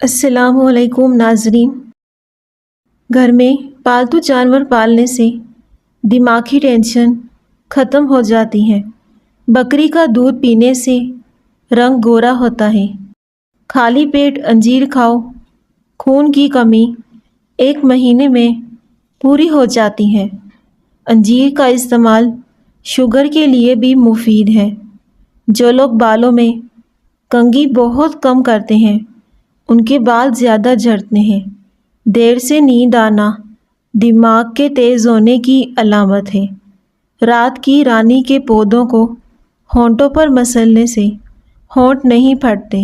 السلام علیکم ناظرین۔ گھر میں پالتو جانور پالنے سے دماغی ٹینشن ختم ہو جاتی ہے۔ بکری کا دودھ پینے سے رنگ گورا ہوتا ہے۔ خالی پیٹ انجیر کھاؤ، خون کی کمی 1 مہینے میں پوری ہو جاتی ہے۔ انجیر کا استعمال شوگر کے لیے بھی مفید ہے۔ جو لوگ بالوں میں کنگھی بہت کم کرتے ہیں ان کے بال زیادہ جھڑتے ہیں۔ دیر سے نیند آنا دماغ کے تیز ہونے کی علامت ہے۔ رات کی رانی کے پودوں کو ہونٹوں پر مسلنے سے ہونٹ نہیں پھٹتے۔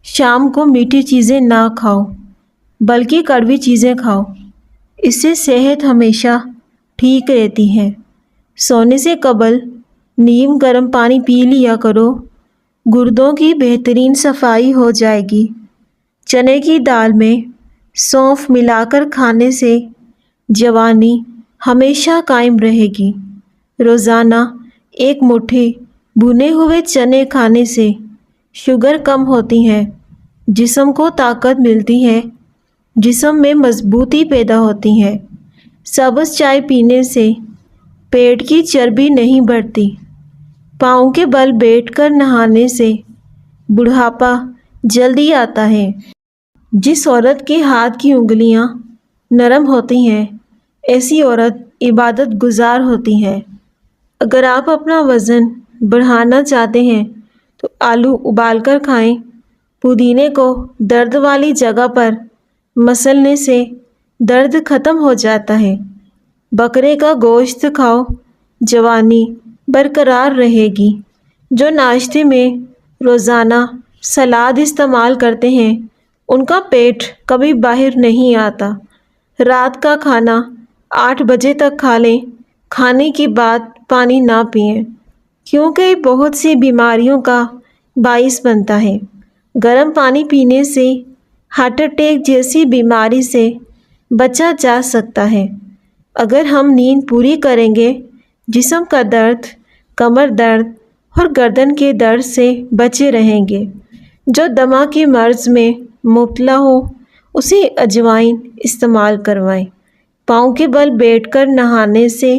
شام کو میٹھی چیزیں نہ کھاؤ بلکہ کڑوی چیزیں کھاؤ، اس سے صحت ہمیشہ ٹھیک رہتی ہے۔ سونے سے قبل نیم گرم پانی پی لیا کرو، گردوں کی بہترین صفائی ہو جائے گی۔ چنے کی دال میں سونف ملا کر کھانے سے جوانی ہمیشہ قائم رہے گی۔ روزانہ 1 مٹھی بھنے ہوئے چنے کھانے سے شوگر کم ہوتی ہے، جسم کو طاقت ملتی ہے، جسم میں مضبوطی پیدا ہوتی ہے۔ سبز چائے پینے سے پیٹ کی چربی نہیں بڑھتی۔ پاؤں کے بل بیٹھ کر نہانے سے بڑھاپا جلدی آتا ہے۔ جس عورت کے ہاتھ کی انگلیاں نرم ہوتی ہیں ایسی عورت عبادت گزار ہوتی ہے۔ اگر آپ اپنا وزن بڑھانا چاہتے ہیں تو آلو ابال کر کھائیں۔ پودینے کو درد والی جگہ پر مسلنے سے درد ختم ہو جاتا ہے۔ بکرے کا گوشت کھاؤ، جوانی برقرار رہے گی۔ جو ناشتے میں روزانہ سلاد استعمال کرتے ہیں ان کا پیٹ کبھی باہر نہیں آتا۔ رات کا کھانا 8 بجے تک کھا لیں۔ کھانے کے بعد پانی نہ پئیں کیونکہ یہ بہت سی بیماریوں کا باعث بنتا ہے۔ گرم پانی پینے سے ہارٹ اٹیک جیسی بیماری سے بچا جا سکتا ہے۔ اگر ہم نیند پوری کریں گے جسم کا درد، کمر درد اور گردن کے درد سے بچے رہیں گے۔ جو دمہ کے مرض میں مبتلا ہو اسے اجوائن استعمال کروائیں۔ پاؤں کے بل بیٹھ کر نہانے سے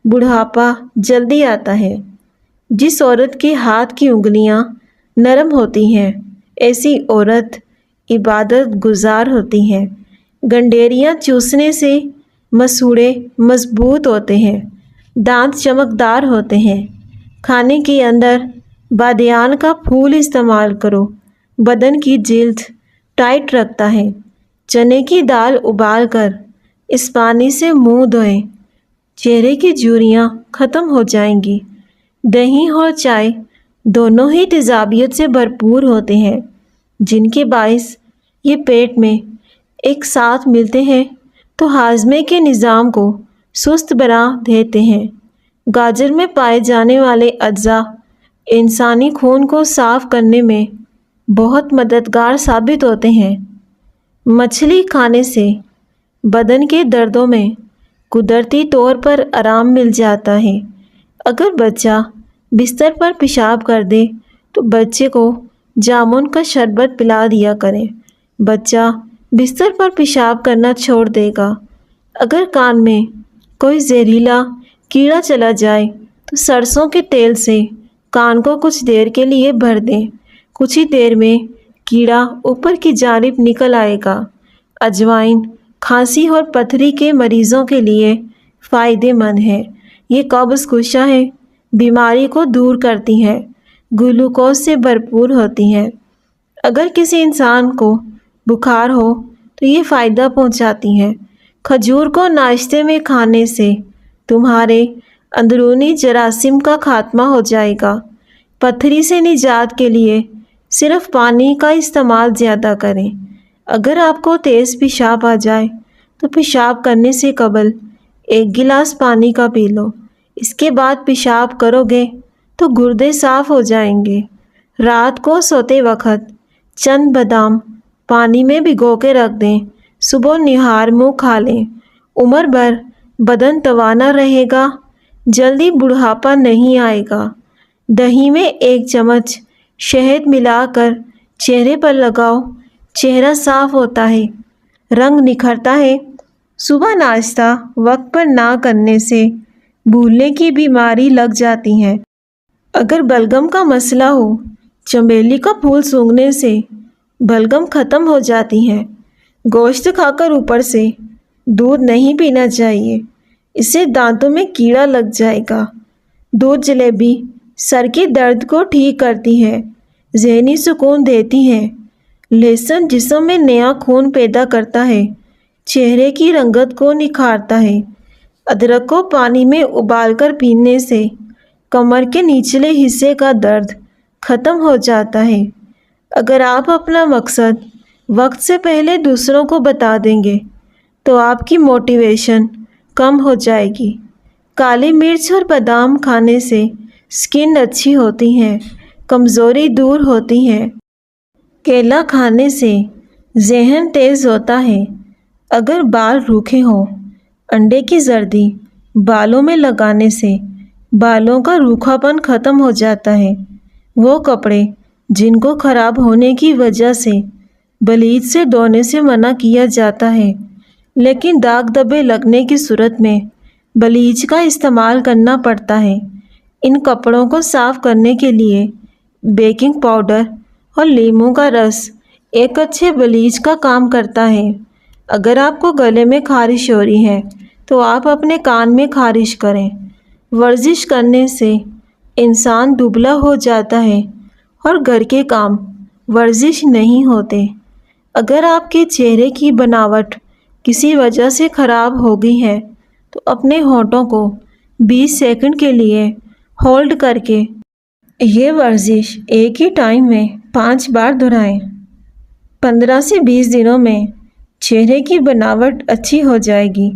بڑھاپا جلدی آتا ہے۔ جس عورت کے ہاتھ کی انگلیاں نرم ہوتی ہیں ایسی عورت عبادت گزار ہوتی ہے۔ گنڈیریاں چوسنے سے مسوڑھے مضبوط ہوتے ہیں، دانت چمکدار ہوتے ہیں۔ کھانے کے اندر بادیان کا پھول استعمال کرو، بدن کی جلد ٹائٹ رکھتا ہے۔ چنے کی دال ابال کر اس پانی سے منہ دھوئیں، چہرے کی جھریاں ختم ہو جائیں گی۔ دہی اور چائے دونوں ہی تیزابیت سے بھرپور ہوتے ہیں جن کے باعث یہ پیٹ میں ایک ساتھ ملتے ہیں تو ہاضمے کے نظام کو سست بنا دیتے ہیں۔ گاجر میں پائے جانے والے اجزاء انسانی خون کو صاف کرنے میں بہت مددگار ثابت ہوتے ہیں۔ مچھلی کھانے سے بدن کے دردوں میں قدرتی طور پر آرام مل جاتا ہے۔ اگر بچہ بستر پر پیشاب کر دے تو بچے کو جامن کا شربت پلا دیا کریں، بچہ بستر پر پیشاب کرنا چھوڑ دے گا۔ اگر کان میں کوئی زہریلا کیڑا چلا جائے تو سرسوں کے تیل سے کان کو کچھ دیر کے لیے بھر دیں، کچھ ہی دیر میں کیڑا اوپر کی جانب نکل آئے گا۔ اجوائن کھانسی اور پتھری کے مریضوں کے لیے فائدہ مند ہے۔ یہ قبض کشا ہے، بیماری کو دور کرتی ہے، گلوکوز سے بھرپور ہوتی ہے۔ اگر کسی انسان کو بخار ہو تو یہ فائدہ پہنچاتی ہے۔ کھجور کو ناشتے میں کھانے سے تمہارے اندرونی جراثیم کا خاتمہ ہو جائے گا۔ پتھری سے نجات کے لیے صرف پانی کا استعمال زیادہ کریں۔ اگر آپ کو تیز پیشاب آ جائے تو پیشاب کرنے سے قبل 1 گلاس پانی کا پی لو، اس کے بعد پیشاب کرو گے تو گردے صاف ہو جائیں گے۔ رات کو سوتے وقت چند بادام پانی میں بھگو کے رکھ دیں، صبح نہار منہ کھا لیں۔ عمر بھر بدن توانا رہے گا، جلدی بڑھاپا نہیں آئے گا۔ دہی میں 1 چمچ شہد ملا کر چہرے پر لگاؤ، چہرہ صاف ہوتا ہے، رنگ نکھرتا ہے۔ صبح ناشتہ وقت پر نہ کرنے سے بھولنے کی بیماری لگ جاتی ہے۔ اگر بلغم کا مسئلہ ہو، چمیلی کا پھول سونگھنے سے بلغم ختم ہو جاتی ہے۔ گوشت کھا کر اوپر سے دودھ نہیں پینا چاہیے، اس سے دانتوں میں کیڑا لگ جائے گا۔ دودھ جلیبی سر کے درد کو ٹھیک کرتی ہے، ذہنی سکون دیتی ہے۔ لہسن جسم میں نیا خون پیدا کرتا ہے، چہرے کی رنگت کو نکھارتا ہے۔ ادرک کو پانی میں ابال کر پینے سے کمر کے نچلے حصے کا درد ختم ہو جاتا ہے۔ اگر آپ اپنا مقصد وقت سے پہلے دوسروں کو بتا دیں گے تو آپ کی موٹیویشن کم ہو جائے گی۔ کالی مرچ اور بادام کھانے سے سکن اچھی ہوتی ہے، کمزوری دور ہوتی ہے۔ کیلا کھانے سے ذہن تیز ہوتا ہے۔ اگر بال روکھے ہوں، انڈے کی زردی بالوں میں لگانے سے بالوں کا روکھا پن ختم ہو جاتا ہے۔ وہ کپڑے جن کو خراب ہونے کی وجہ سے بلیچ سے دھونے سے منع کیا جاتا ہے، لیکن داغ دھبے لگنے کی صورت میں بلیچ کا استعمال کرنا پڑتا ہے، ان کپڑوں کو صاف کرنے کے لیے بیکنگ پاؤڈر اور لیموں کا رس ایک اچھے بلیچ کا کام کرتا ہے۔ اگر آپ کو گلے میں خارش ہو رہی ہے تو آپ اپنے کان میں خارش کریں۔ ورزش کرنے سے انسان دبلا ہو جاتا ہے اور گھر کے کام ورزش نہیں ہوتے۔ اگر آپ کے چہرے کی بناوٹ کسی وجہ سے خراب ہو گئی ہے تو اپنے ہونٹوں کو 20 سیکنڈ کے لیے ہولڈ کر کے یہ ورزش ایک ہی ٹائم میں 5 بار دہرائیں۔ 15 سے 20 دنوں میں چہرے کی بناوٹ اچھی ہو جائے گی،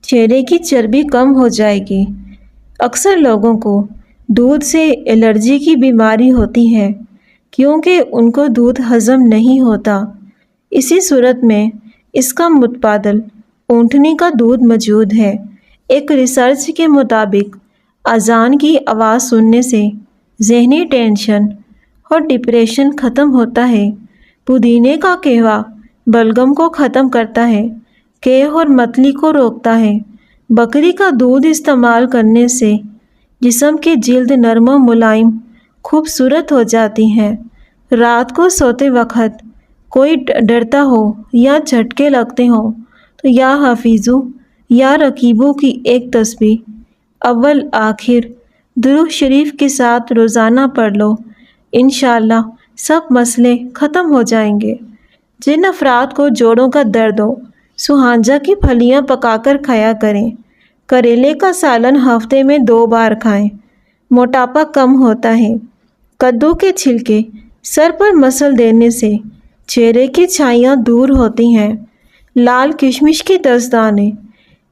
چہرے کی چربی کم ہو جائے گی۔ اکثر لوگوں کو دودھ سے الرجی کی بیماری ہوتی ہے کیونکہ ان کو دودھ ہضم نہیں ہوتا۔ اسی صورت میں اس کا متبادل اونٹنی کا دودھ موجود ہے۔ ایک ریسرچ کے مطابق اذان کی آواز سننے سے ذہنی ٹینشن اور ڈپریشن ختم ہوتا ہے۔ پودینے کا قہوہ بلغم کو ختم کرتا ہے، قے اور متلی کو روکتا ہے۔ بکری کا دودھ استعمال کرنے سے جسم کی جلد نرم و ملائم خوبصورت ہو جاتی ہے۔ رات کو سوتے وقت کوئی ڈرتا ہو یا جھٹکے لگتے ہوں تو یا حافظو یا رقیبو کی ایک تسبیح اول آخر درود شریف کے ساتھ روزانہ پڑھ لو، انشاءاللہ سب مسئلے ختم ہو جائیں گے۔ جن افراد کو جوڑوں کا درد ہو، سوہانجہ کی پھلیاں پکا کر کھایا کریں۔ کریلے کا سالن ہفتے میں 2 بار کھائیں، موٹاپا کم ہوتا ہے۔ کدو کے چھلکے سر پر مسل دینے سے چہرے کی چھائیاں دور ہوتی ہیں۔ لال کشمش کے 10 دانے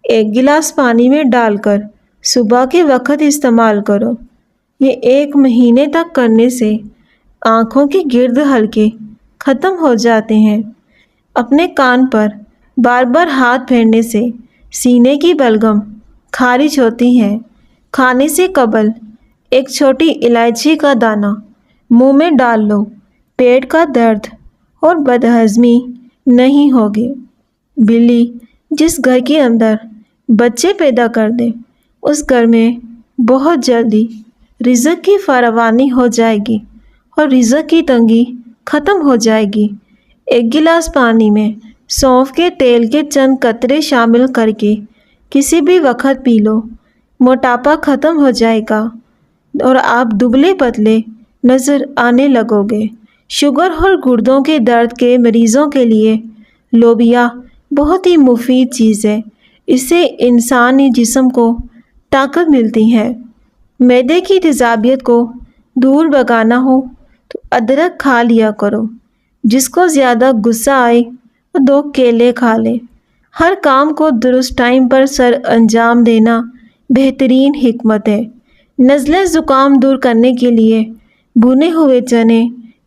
1 گلاس پانی میں ڈال کر صبح کے وقت استعمال کرو۔ یہ 1 مہینے تک کرنے سے آنکھوں کے گرد ہلکے ختم ہو جاتے ہیں۔ اپنے کان پر بار بار ہاتھ پھیرنے سے سینے کی بلغم خارج ہوتی ہے۔ کھانے سے قبل 1 چھوٹی الائچی کا دانہ منہ میں ڈال لو، پیٹ کا درد اور بدہضمی نہیں ہوگی۔ بلی جس گھر کے اندر بچے پیدا کر دے اس گھر میں بہت جلدی رزق کی فراوانی ہو جائے گی اور رزق کی تنگی ختم ہو جائے گی۔ 1 گلاس پانی میں سونف کے تیل کے چند قطرے شامل کر کے کسی بھی وقت پی لو، موٹاپا ختم ہو جائے گا اور آپ دبلے پتلے نظر آنے لگو گے۔ شوگر اور گردوں کے درد کے مریضوں کے لیے لوبیا بہت ہی مفید چیز ہے، اس سے انسانی جسم کو طاقت ملتی ہے۔ معدے کی تیزابیت کو دور بھگانا ہو تو ادرک کھا لیا کرو۔ جس کو زیادہ غصہ آئے وہ 2 کیلے کھا لے۔ ہر کام کو درست ٹائم پر سر انجام دینا بہترین حکمت ہے۔ نزلہ زکام دور کرنے کے لیے بھنے ہوئے چنے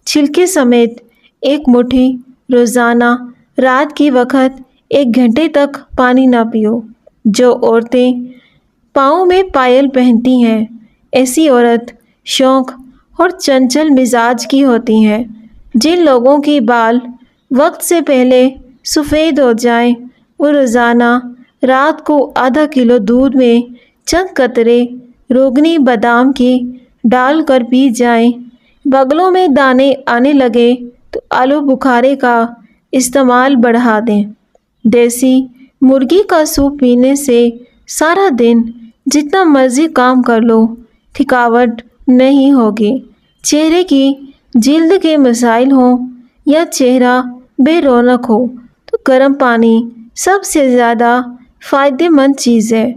چھلکے سمیت 1 مٹھی روزانہ رات کے وقت 1 گھنٹے تک پانی نہ پیو۔ جو عورتیں پاؤں میں پائل پہنتی ہیں، ایسی عورت شوق اور چنچل مزاج کی ہوتی ہیں۔ جن لوگوں کے بال وقت سے پہلے سفید ہو جائیں اور روزانہ رات کو آدھا کلو دودھ میں چند قطرے روغنی بادام کے ڈال کر پی جائیں۔ بغلوں میں دانے آنے لگے تو آلو بخارے کا استعمال بڑھا دیں۔ دیسی مرغی کا سوپ پینے سے سارا دن جتنا مرضی کام کر لو، تھکاوٹ نہیں ہوگی۔ چہرے کی جلد کے مسائل ہوں یا چہرہ بے رونق ہو تو گرم پانی سب سے زیادہ فائدہ مند چیز ہے۔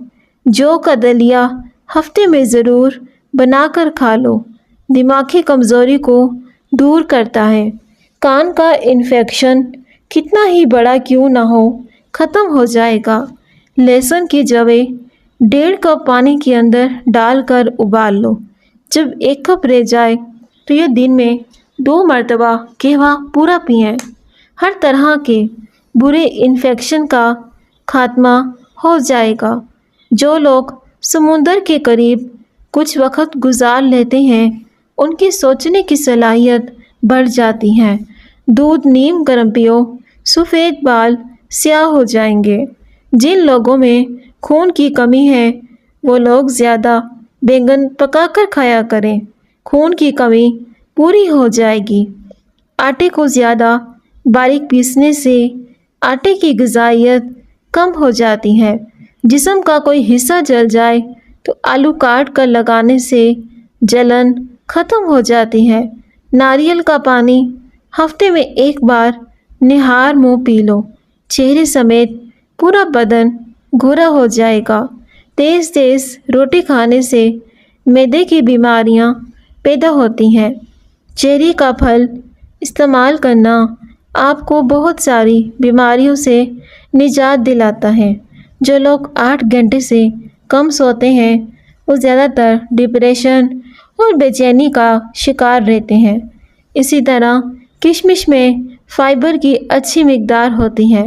جو کا دلیا ہفتے میں ضرور بنا کر کھا لو، دماغی کمزوری کو دور کرتا ہے۔ کان کا انفیکشن کتنا ہی بڑا کیوں نہ ہو ختم ہو جائے گا۔ لہسن کی جویں 1.5 کپ پانی کے اندر ڈال کر ابال لو۔ جب 1 کپ رہ جائے تو یہ دن میں 2 مرتبہ قہوہ پورا پئیں۔ ہر طرح کے برے انفیکشن کا خاتمہ ہو جائے گا۔ جو لوگ سمندر کے قریب کچھ وقت گزار لیتے ہیں ان کی سوچنے کی صلاحیت بڑھ جاتی ہے۔ دودھ نیم گرم پیو، سفید بال سیاہ ہو جائیں گے۔ جن لوگوں میں خون کی کمی ہے وہ لوگ زیادہ بیگن پکا کر کھایا کریں، خون کی کمی پوری ہو جائے گی۔ آٹے کو زیادہ باریک پیسنے سے آٹے کی غذائیت کم ہو جاتی ہے۔ جسم کا کوئی حصہ جل جائے تو آلو کاٹ کر لگانے سے جلن ختم ہو جاتی ہے۔ ناریل کا پانی ہفتے میں 1 بار نہار منہ پی لو، چہرے سمیت پورا بدن گورا ہو جائے گا۔ تیز تیز روٹی کھانے سے معدے کی بیماریاں پیدا ہوتی ہیں۔ چیری کا پھل استعمال کرنا آپ کو بہت ساری بیماریوں سے نجات دلاتا ہے۔ جو لوگ 8 گھنٹے سے کم سوتے ہیں وہ زیادہ تر ڈپریشن اور بے چینی کا شکار رہتے ہیں۔ اسی طرح کشمش میں فائبر کی اچھی مقدار ہوتی ہے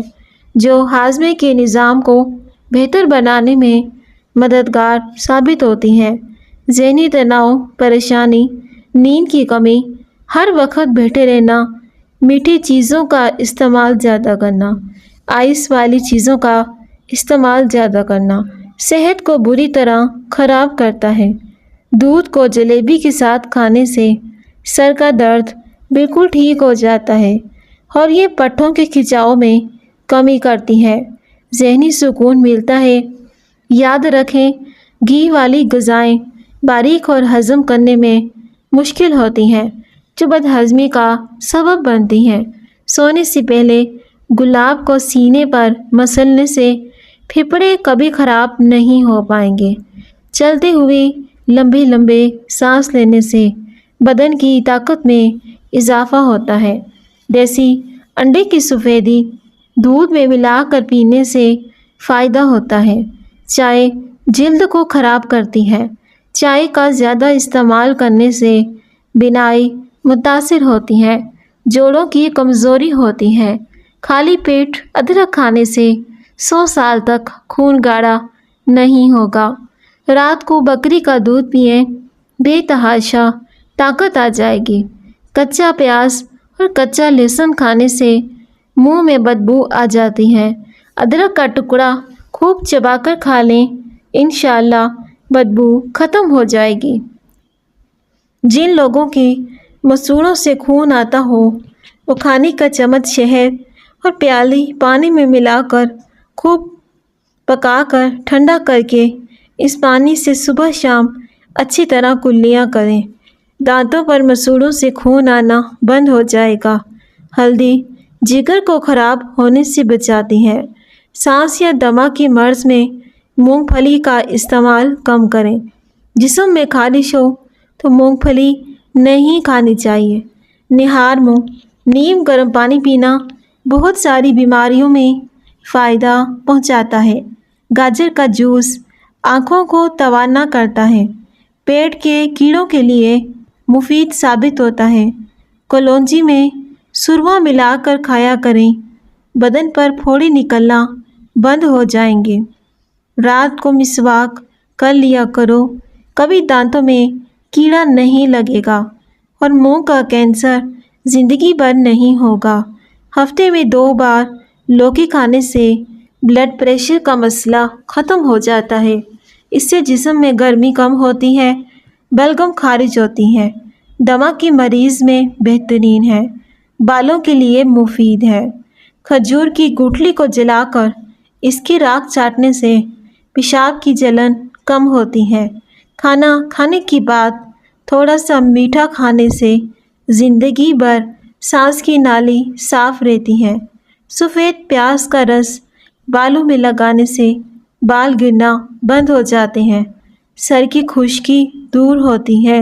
جو ہاضمے کے نظام کو بہتر بنانے میں مددگار ثابت ہوتی ہے۔ ذہنی تناؤ، پریشانی، نیند کی کمی، ہر وقت بیٹھے رہنا، میٹھی چیزوں کا استعمال زیادہ کرنا، آئس والی چیزوں کا استعمال زیادہ کرنا صحت کو بری طرح خراب کرتا ہے۔ دودھ کو جلیبی کے ساتھ کھانے سے سر کا درد بالکل ٹھیک ہو جاتا ہے اور یہ پٹھوں کے کھچاؤ میں کمی کرتی ہے۔ ذہنی سکون ملتا ہے۔ یاد رکھیں، گھی والی غذائیں باریک اور ہضم کرنے میں مشکل ہوتی ہیں جو بدہضمی کا سبب بنتی ہیں۔ سونے سے پہلے گلاب کو سینے پر مسلنے سے پھیپھڑے کبھی خراب نہیں ہو پائیں گے۔ چلتے ہوئے لمبے لمبے سانس لینے سے بدن کی طاقت میں اضافہ ہوتا ہے۔ دیسی انڈے کی سفیدی دودھ میں ملا کر پینے سے فائدہ ہوتا ہے۔ چائے جلد کو خراب کرتی ہے۔ چائے کا زیادہ استعمال کرنے سے بینائی متاثر ہوتی ہے، جوڑوں کی کمزوری ہوتی ہے۔ خالی پیٹ ادرک کھانے سے 100 سال تک خون گاڑھا نہیں ہوگا۔ رات کو بکری کا دودھ پئیں، بے تحاشا طاقت آ جائے گی۔ کچا پیاز اور کچا لہسن کھانے سے منہ میں بدبو آ جاتی ہے۔ ادرک کا ٹکڑا خوب چبا کر کھا لیں، انشاءاللہ بدبو ختم ہو جائے گی۔ جن لوگوں کی مسوڑھوں سے خون آتا ہو وہ کھانے کا چمچ شہد اور پیالی پانی میں ملا کر خوب پکا کر ٹھنڈا کر کے اس پانی سے صبح شام اچھی طرح کلیاں کریں۔ دانتوں پر مسوڑھوں سے خون آنا بند ہو جائے گا۔ ہلدی جگر کو خراب ہونے سے بچاتی ہے۔ سانس یا دمہ کی مرض میں مونگ پھلی کا استعمال کم کریں۔ جسم میں خارش ہو تو مونگ پھلی نہیں کھانی چاہیے۔ نہار منہ نیم گرم پانی پینا بہت ساری بیماریوں میں فائدہ پہنچاتا ہے۔ گاجر کا جوس آنکھوں کو توانا کرتا ہے، پیٹ کے کیڑوں کے لیے مفید ثابت ہوتا ہے۔ کلونجی میں سرما ملا کر کھایا کریں، بدن پر پھوڑے نکلنا بند ہو جائیں گے۔ رات کو مسواک کر لیا کرو، کبھی دانتوں میں کیڑا نہیں لگے گا اور منہ کا کینسر زندگی بھر نہیں ہوگا۔ ہفتے میں 2 بار لوکی کھانے سے بلڈ پریشر کا مسئلہ ختم ہو جاتا ہے۔ اس سے جسم میں گرمی کم ہوتی ہے، بلغم خارج ہوتی ہے، دمہ کے مریض میں بہترین ہے، بالوں کے لیے مفید ہے۔ کھجور کی گٹھلی کو جلا کر اس کی راکھ چاٹنے سے پیشاب کی جلن کم ہوتی ہے۔ کھانا کھانے کے بعد تھوڑا سا میٹھا کھانے سے زندگی بھر سانس کی نالی صاف رہتی ہے۔ سفید پیاز کا رس بالوں میں لگانے سے بال گرنا بند ہو جاتے ہیں، سر کی خشکی دور ہوتی ہے۔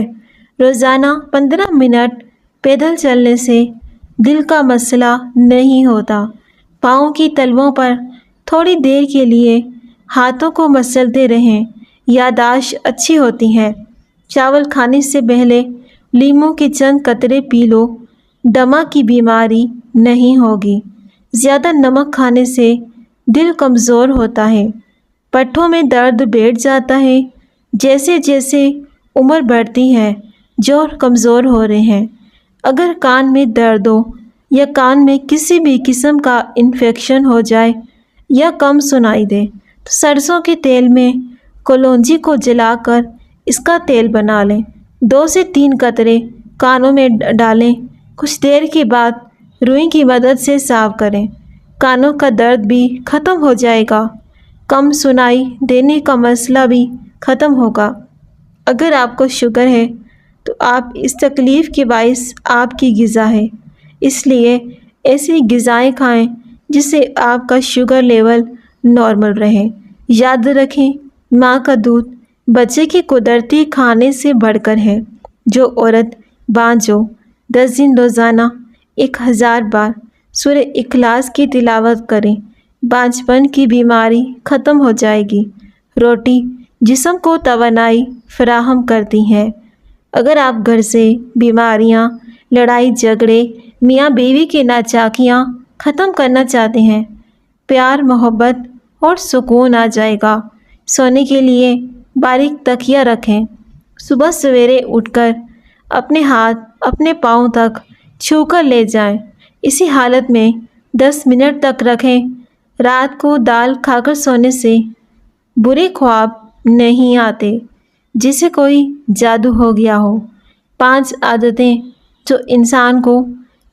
روزانہ 15 منٹ پیدل چلنے سے دل کا مسئلہ نہیں ہوتا۔ پاؤں کی تلوؤں پر تھوڑی دیر کے لیے ہاتھوں کو مسلتے رہیں، یادداشت اچھی ہوتی ہے۔ چاول کھانے سے پہلے لیموں کے چند قطرے پی لو، دمہ کی بیماری نہیں ہوگی۔ زیادہ نمک کھانے سے دل کمزور ہوتا ہے، پٹھوں میں درد بیٹھ جاتا ہے۔ جیسے جیسے عمر بڑھتی ہے جوڑ کمزور ہو رہے ہیں۔ اگر کان میں درد ہو یا کان میں کسی بھی قسم کا انفیکشن ہو جائے یا کم سنائی دے تو سرسوں کے تیل میں کلونجی کو جلا کر اس کا تیل بنا لیں۔ 2 سے 3 قطرے کانوں میں ڈالیں، کچھ دیر کے بعد روئی کی مدد سے صاف کریں، کانوں کا درد بھی ختم ہو جائے گا، کم سنائی دینے کا مسئلہ بھی ختم ہوگا۔ اگر آپ کو شوگر ہے تو آپ اس تکلیف کے باعث آپ کی غذا ہے، اس لیے ایسی غذائیں کھائیں جس سے آپ کا شوگر لیول نارمل رہے۔ یاد رکھیں، ماں کا دودھ بچے کے قدرتی کھانے سے بڑھ کر ہے۔ جو عورت بانجھ ہو 10 دن روزانہ 1000 بار سورہ اخلاص کی تلاوت کریں، بانجھ پن کی بیماری ختم ہو جائے گی۔ روٹی جسم کو توانائی فراہم کرتی ہے۔ اگر آپ گھر سے بیماریاں، لڑائی جھگڑے، میاں بیوی کی ناچاکیاں ختم کرنا چاہتے ہیں، پیار محبت اور سکون آ جائے گا۔ سونے کے لیے باریک تکیہ رکھیں، صبح سویرے اٹھ کر اپنے ہاتھ اپنے پاؤں تک چھو کر لے جائیں، اسی حالت میں 10 منٹ تک رکھیں۔ رات کو دال کھا کر سونے سے برے خواب نہیں آتے، جسے کوئی جادو ہو گیا ہو۔ 5 عادتیں جو انسان کو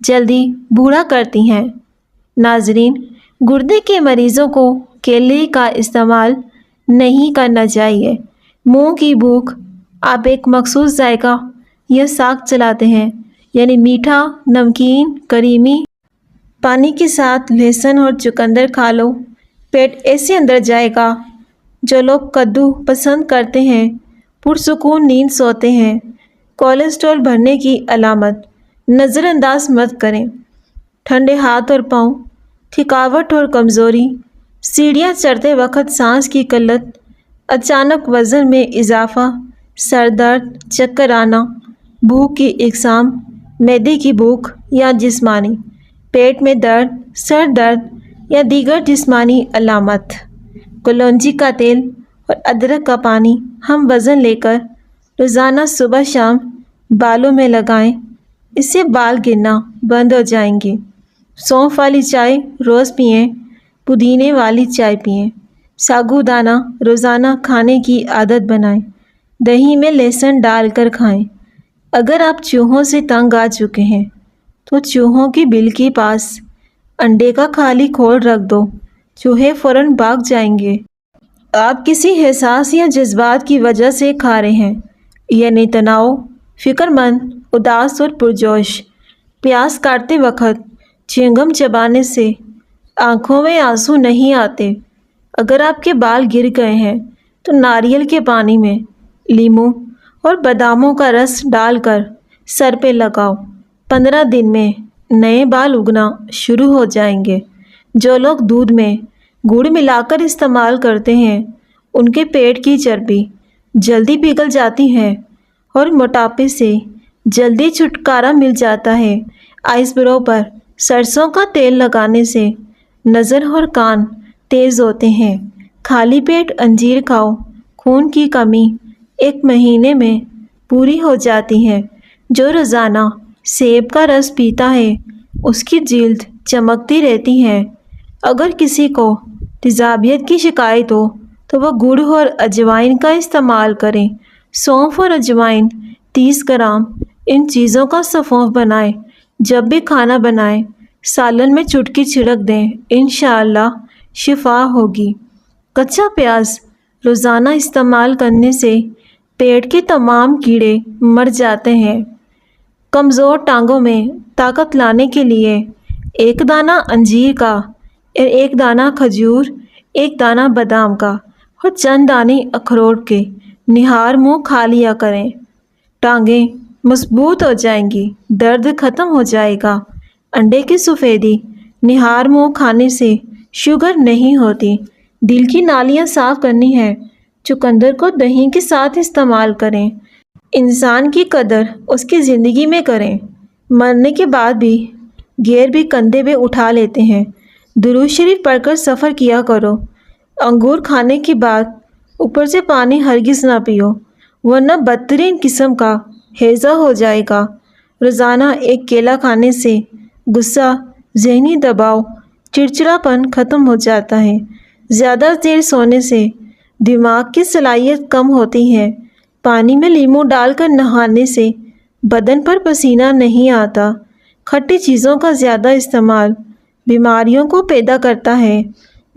جلدی بوڑھا کرتی ہیں۔ ناظرین، گردے کے مریضوں کو کیلری کا استعمال نہیں کرنا چاہیے۔ منہ کی بھوک، آپ ایک مخصوص ذائقہ یا ساگ چلاتے ہیں، یعنی میٹھا، نمکین، کریمی، پانی کے ساتھ لہسن اور چقندر کھا لو، پیٹ ایسے اندر جائے گا۔ جو لوگ کدو پسند کرتے ہیں پرسکون نیند سوتے ہیں۔ کولیسٹرول بڑھنے کی علامت نظر انداز مت کریں۔ ٹھنڈے ہاتھ اور پاؤں، تھکاوٹ اور کمزوری، سیڑھیاں چڑھتے وقت سانس کی قلت، اچانک وزن میں اضافہ، سر درد، چکر آنا، بھوک کی اقسام، معدے کی بھوک یا جسمانی، پیٹ میں درد، سر درد یا دیگر جسمانی علامات۔ کلونجی کا تیل اور ادرک کا پانی ہم وزن لے کر روزانہ صبح شام بالوں میں لگائیں، اس سے بال گرنا بند ہو جائیں گے۔ سونف والی چائے روز پئیں، پودینے والی چائے پئیں، ساگو دانہ روزانہ کھانے کی عادت بنائیں، دہی میں لہسن ڈال کر کھائیں۔ اگر آپ چوہوں سے تنگ آ چکے ہیں تو چوہوں کی بل کے پاس انڈے کا خالی کھول رکھ دو، چوہے فوراً بھاگ جائیں گے۔ آپ کسی احساس یا جذبات کی وجہ سے کھا رہے ہیں، یعنی تناؤ، فکر مند، اداس اور پرجوش۔ پیاز کاٹتے وقت چیونگم چبانے سے آنکھوں میں آنسو نہیں آتے۔ اگر آپ کے بال گر گئے ہیں تو ناریل کے پانی میں لیموں اور باداموں کا رس ڈال کر سر پہ لگاؤ، 15 دن میں نئے بال اگنا شروع ہو جائیں گے۔ جو لوگ دودھ میں گڑ ملا کر استعمال کرتے ہیں ان کے پیٹ کی چربی جلدی پگھل جاتی ہے اور موٹاپے سے جلدی چھٹکارا مل جاتا ہے۔ آئس برو پر سرسوں کا تیل لگانے سے نظر اور کان تیز ہوتے ہیں۔ خالی پیٹ انجیر کھاؤ، خون کی کمی 1 مہینے میں پوری ہو جاتی ہے۔ جو روزانہ سیب کا رس پیتا ہے اس کی جلد چمکتی رہتی ہیں۔ اگر کسی کو تیزابیت کی شکایت ہو تو وہ گڑ اور اجوائن کا استعمال کریں۔ سونف اور اجوائن 30 گرام۔ ان چیزوں کا سفونف بنائیں۔ جب بھی کھانا بنائیں سالن میں چٹکی چھڑک دیں، انشاءاللہ شفا ہوگی۔ کچا پیاز روزانہ استعمال کرنے سے پیٹ کے تمام کیڑے مر جاتے ہیں۔ کمزور ٹانگوں میں طاقت لانے کے لیے 1 دانہ انجیر کا اور 1 دانہ کھجور، 1 دانہ بادام کا اور چند دانے اخروٹ کے نہار منہ کھا لیا کریں۔ ٹانگیں مضبوط ہو جائیں گی، درد ختم ہو جائے گا۔ انڈے کی سفیدی نہار منہ کھانے سے شوگر نہیں ہوتی۔ دل کی نالیاں صاف کرنی ہے، چقندر کو دہی کے ساتھ استعمال کریں۔ انسان کی قدر اس کی زندگی میں کریں۔ مرنے کے بعد بھی غیر بھی کندھے پہ اٹھا لیتے ہیں۔ درود شریف پڑھ کر سفر کیا کرو۔ انگور کھانے کے بعد اوپر سے پانی ہرگز نہ پیو، ورنہ بدترین قسم کا ہیضہ ہو جائے گا۔ روزانہ 1 کیلا کھانے سے غصہ، ذہنی دباؤ، چڑچڑاپن ختم ہو جاتا ہے۔ زیادہ دیر سونے سے دماغ کی صلاحیت کم ہوتی ہے۔ پانی میں لیموں ڈال کر نہانے سے بدن پر پسینہ نہیں آتا۔ کھٹی چیزوں کا زیادہ استعمال بیماریوں کو پیدا کرتا ہے۔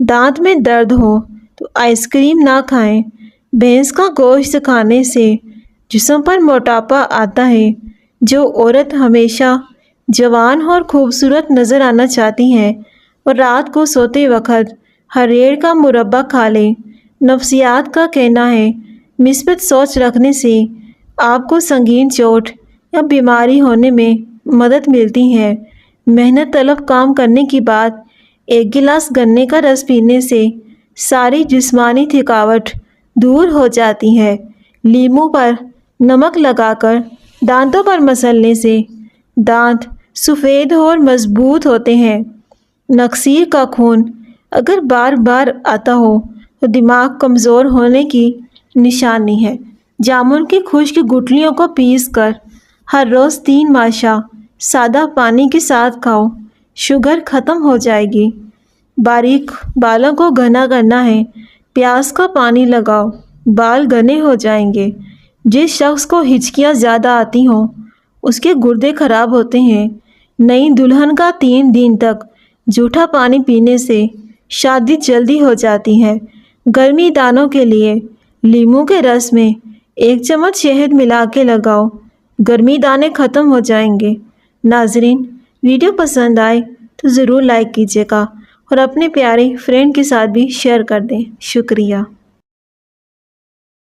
دانت میں درد ہو تو آئس کریم نہ کھائیں۔ بھینس کا گوشت کھانے سے جسم پر موٹاپا آتا ہے۔ جو عورت ہمیشہ جوان اور خوبصورت نظر آنا چاہتی ہے اور رات کو سوتے وقت ہریڑ کا مربع کھا لے۔ نفسیات کا کہنا ہے مثبت سوچ رکھنے سے آپ کو سنگین چوٹ یا بیماری ہونے میں مدد ملتی ہے۔ محنت طلب کام کرنے کے بعد 1 گلاس گنے کا رس پینے سے ساری جسمانی تھکاوٹ دور ہو جاتی ہے۔ لیموں پر نمک لگا کر دانتوں پر مسلنے سے دانت سفید اور مضبوط ہوتے ہیں۔ نقصیر کا خون اگر بار بار آتا ہو تو دماغ کمزور ہونے کی نشانی ہے۔ جامن کی خشک گٹلیوں کو پیس کر ہر روز 3 ماشا سادہ پانی کے ساتھ کھاؤ، شوگر ختم ہو جائے گی۔ باریک بالوں کو گھنا کرنا ہے، پیاز کا پانی لگاؤ، بال گھنے ہو جائیں گے۔ جس شخص کو ہچکیاں زیادہ آتی ہوں اس کے گردے خراب ہوتے ہیں۔ نئی دلہن کا 3 دن تک جھوٹا پانی پینے سے شادی جلدی ہو جاتی ہے۔ گرمی دانوں کے لیے لیموں کے رس میں 1 چمچ شہد ملا کے لگاؤ، گرمی دانے ختم ہو جائیں گے۔ ناظرین، ویڈیو پسند آئے تو ضرور لائک کیجیے گا اور اپنے پیارے فرینڈ کے ساتھ بھی شیئر کر دیں۔ شکریہ۔